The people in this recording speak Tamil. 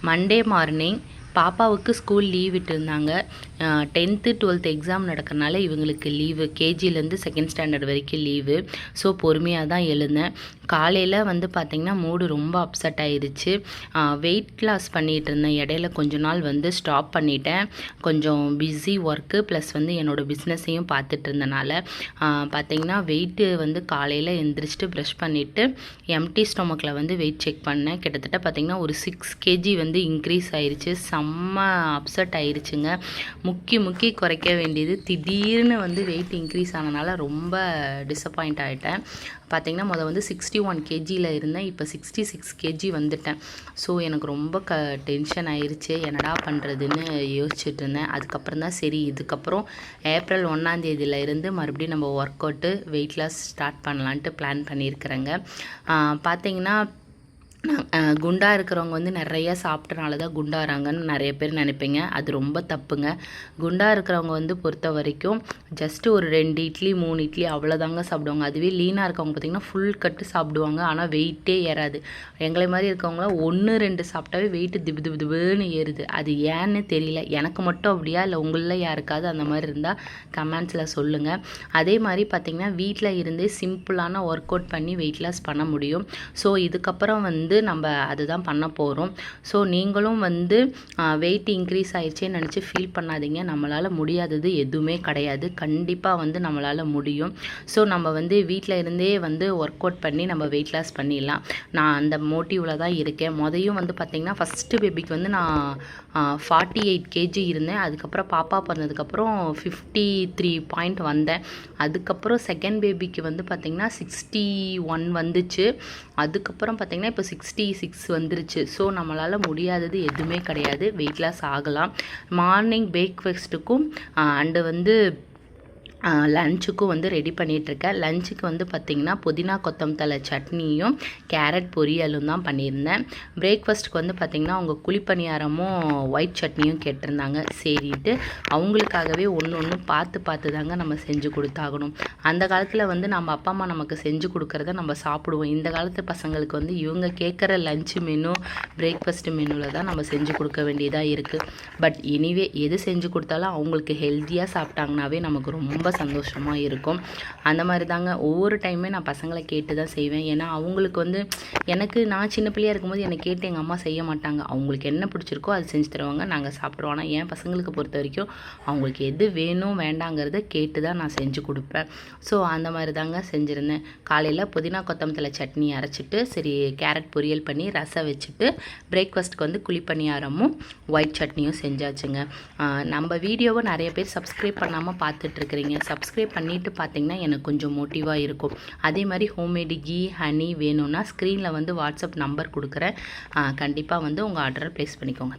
மண்டே மார்னிங் பாப்பாவுக்கு ஸ்கூல் லீவ் விட்டுருந்தாங்க. 10th 12th எக்ஸாம் நடக்கிறனால இவங்களுக்கு லீவு, கேஜிலேருந்து செகண்ட் ஸ்டாண்டர்ட் வரைக்கும் லீவு. ஸோ பொறுமையாக தான் எழுந்தேன். காலையில் வந்து பார்த்திங்கன்னா மூடு ரொம்ப அப்செட் ஆயிடுச்சு. வெயிட் லாஸ் பண்ணிகிட்டு இருந்தேன். இடையில கொஞ்ச நாள் வந்து ஸ்டாப் பண்ணிட்டேன். கொஞ்சம் பிஸி ஒர்க்கு ப்ளஸ் வந்து என்னோடய பிஸ்னஸையும் பார்த்துட்டு இருந்தனால பார்த்திங்கன்னா வெயிட்டு வந்து காலையில் எந்திரிச்சிட்டு ப்ரஷ் பண்ணிவிட்டு எம்டி ஸ்டொமக்கில் வந்து வெயிட் செக் பண்ணேன். கிட்டத்தட்ட பார்த்திங்கன்னா ஒரு 6 kg வந்து இன்க்ரீஸ் ஆயிடுச்சு. செம்ம அப்செட் ஆயிடுச்சுங்க. முக்கி குறைக்க வேண்டியது திடீர்னு வந்து வெயிட் இன்க்ரீஸ் ஆனனால ரொம்ப டிசப்பாயிண்ட் ஆகிட்டேன். பார்த்திங்கன்னா வந்து 61 kgயில் இருந்தேன். இப்போ 66 kg வந்துட்டேன். ஸோ எனக்கு ரொம்ப டென்ஷன் ஆயிடுச்சு. என்னடா பண்ணுறதுன்னு யோசிச்சுட்டு இருந்தேன். அதுக்கப்புறம் தான் சரி, இதுக்கப்புறம் ஏப்ரல் 1ஆம் தேதியில் இருந்து மறுபடியும் நம்ம work out weight loss start பண்ணலான்ட்டு பிளான் பண்ணியிருக்கிறேங்க. பார்த்திங்கன்னா குண்டாக இருக்கிறவங்க வந்து நிறையா சாப்பிட்டனால தான் குண்டாகிறாங்கன்னு நிறைய பேர் நினைப்பீங்க. அது ரொம்ப தப்புங்க. குண்டாக இருக்கிறவங்க வந்து பொறுத்த வரைக்கும் ஜஸ்ட்டு ஒரு 2 இட்லி 3 இட்லி அவ்வளோதாங்க சாப்பிடுவாங்க. அதுவே லீனாக இருக்கவங்க பார்த்திங்கன்னா ஃபுல் கட்டு சாப்பிடுவாங்க. ஆனால் வெயிட்டே ஏறாது. எங்களை மாதிரி இருக்கவங்களாம் 1 2 சாப்பிட்டாவே வெயிட்டு திபுன்னு ஏறுது. அது ஏன்னு தெரியல. எனக்கு மட்டும் அப்படியா இல்லை உங்களில் யாருக்காவது அந்த மாதிரி இருந்தால் கமெண்ட்ஸில் சொல்லுங்கள். அதே மாதிரி பார்த்திங்கன்னா வீட்டில் இருந்தே சிம்பிளான ஒர்க் அவுட் பண்ணி வெயிட் லாஸ் பண்ண முடியும். ஸோ இதுக்கப்புறம் வந்து நம்ம அதுதான் பண்ண போகிறோம். ஸோ நீங்களும் வந்து வெயிட் இன்க்ரீஸ் ஆயிடுச்சேன்னு நினச்சி ஃபீல் பண்ணாதீங்க. நம்மளால் முடியாதது எதுவுமே கிடையாது. கண்டிப்பாக வந்து நம்மளால் முடியும். ஸோ நம்ம வந்து வீட்டில் இருந்தே வந்து ஒர்க் அவுட் பண்ணி நம்ம வெயிட் லாஸ் பண்ணிடலாம். நான் அந்த மோட்டிவில் தான் இருக்கேன். வந்து பார்த்திங்கன்னா ஃபஸ்ட்டு பேபிக்கு வந்து நான் 48 kg இருந்தேன். அதுக்கப்புறம் பாப்பா பிறந்ததுக்கப்புறம் 53 பாயிண்ட் வந்தேன். அதுக்கப்புறம் செகண்ட் பேபிக்கு வந்து பார்த்திங்கன்னா 61 வந்துச்சு. அதுக்கப்புறம் பார்த்திங்கன்னா இப்போ 66 வந்துருச்சு. ஸோ நம்மளால் முடியாதது எதுவுமே கிடையாது. வெயிட் லாஸ் ஆகலாம். மார்னிங் பிரேக்ஃபாஸ்ட்டுக்கும் அண்டு வந்து லஞ்சுக்கும் வந்து ரெடி பண்ணிகிட்ருக்கேன். லஞ்சுக்கு வந்து பார்த்திங்கன்னா புதினா கொத்தமல்லி சட்னியும் கேரட் பொரியலும் தான் பண்ணியிருந்தேன். பிரேக்ஃபாஸ்ட்டுக்கு வந்து பார்த்திங்கன்னா அவங்க குழிப்பணியாரமும் ஒயிட் சட்னியும் கேட்டிருந்தாங்க. சரிட்டு அவங்களுக்காகவே ஒன்று பார்த்து தாங்க நம்ம செஞ்சு கொடுத்தாகணும். அந்த காலத்தில் வந்து நம்ம அப்பா அம்மா நமக்கு செஞ்சு கொடுக்குறத நம்ம சாப்பிடுவோம். இந்த காலத்து பசங்களுக்கு வந்து இவங்க கேட்குற லஞ்சு மெனு பிரேக்ஃபாஸ்ட் மெனுவில் தான் நம்ம செஞ்சு கொடுக்க வேண்டியதாக இருக்குது. பட் எனிவே எது செஞ்சு கொடுத்தாலும் அவங்களுக்கு ஹெல்த்தியாக சாப்பிட்டாங்கனாவே நமக்கு ரொம்ப சந்தோஷமாக இருக்கும். அந்த மாதிரி தாங்க ஒவ்வொரு டைமே நான் பசங்களை கேட்டு தான் செய்வேன். ஏன்னா அவங்களுக்கு வந்து நான் சின்ன பிள்ளையாக இருக்கும்போது என்னை கேட்டு எங்கள் அம்மா செய்ய மாட்டாங்க. அவங்களுக்கு என்ன பிடிச்சிருக்கோ அது செஞ்சு தருவாங்க, நாங்கள் சாப்பிட்ருவோம். ஆனால் என் பசங்களுக்கு பொறுத்த வரைக்கும் அவங்களுக்கு எது வேணும் வேண்டாங்கிறத கேட்டு தான் நான் செஞ்சு கொடுப்பேன். ஸோ அந்த மாதிரி தாங்க செஞ்சுருந்தேன். காலையில் புதினா கொத்தமல்லி சட்னி அரைச்சிட்டு சரி கேரட் பொரியல் பண்ணி ரசம் வச்சுட்டு பிரேக்ஃபாஸ்ட்டுக்கு வந்து குழிப்பணியாரமும் ஒயிட் சட்னியும் செஞ்சாச்சுங்க. நம்ம வீடியோவை நிறைய பேர் சப்ஸ்கிரைப் பண்ணாமல் பார்த்துட்ருக்குறீங்க. சப்ஸ்கிரைப் பண்ணிவிட்டு பார்த்தீங்கன்னா எனக்கு கொஞ்சம் மோட்டிவாக இருக்கும். அதே மாதிரி ஹோம்மேடு கீ ஹனி வேணும்னா ஸ்க்ரீனில் வந்து வாட்ஸ்அப் நம்பர் கொடுக்குறேன். கண்டிப்பாக வந்து உங்கள் ஆர்டரை ப்ளேஸ் பண்ணிக்கோங்க.